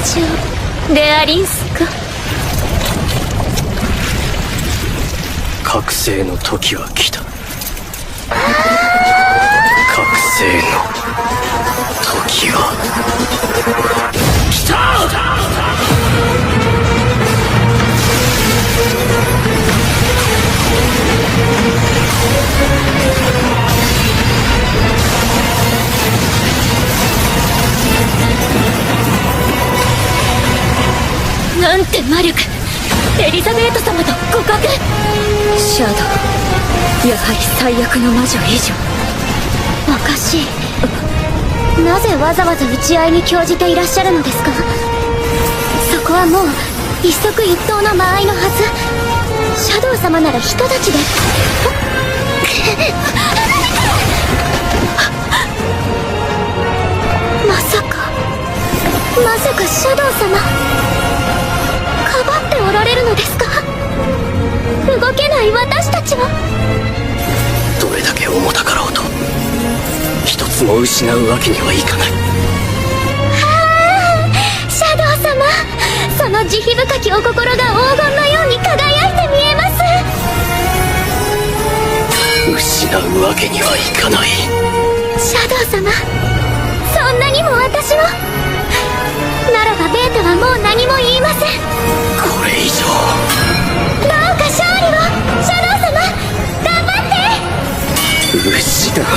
情でありんすか。覚醒の時は来た。覚醒の時は来た。なんて魔力。エリザベート様と互角。シャドウ、やはり最悪の魔女以上。おかしい。なぜわざわざ打ち合いに興じていらっしゃるのですか。そこはもう一足一刀の間合いのはず。シャドウ様なら人たちでまさかシャドウ様かばっておられるのですか。動けない私たちはどれだけ重たかろうと一つも失うわけにはいかない。シャドウ様、その慈悲深きお心が黄金のように輝いて見えます。失うわけにはいかない。シャドウ様、そんなにも私を。ならばベータはもう何も言いません。これ以上どうか勝利を。シャドウ様、頑張って。失う頑張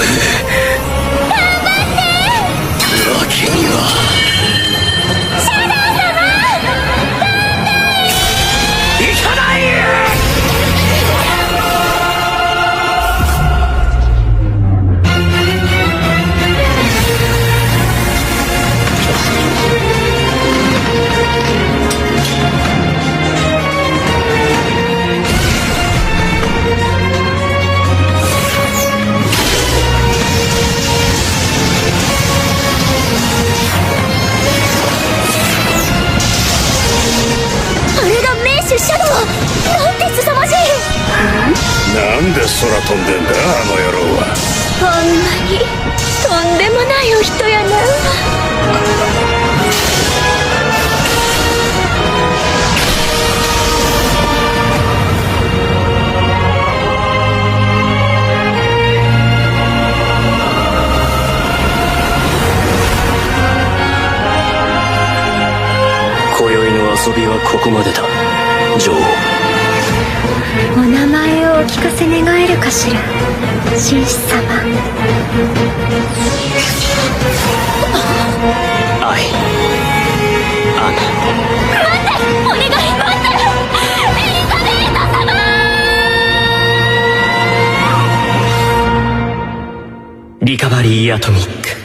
ってわけには。シャドウ様、いかない。シャドウ、なんて凄まじい。なんで空飛んでんだあの野郎は。こんなにとんでもないお人やな。今宵の遊びはここまでだ。女王、お名前をお聞かせ願えるかしら、紳士様。アイ、アナ。待って、お願い待って。エリザベート様。リカバリーアトミック。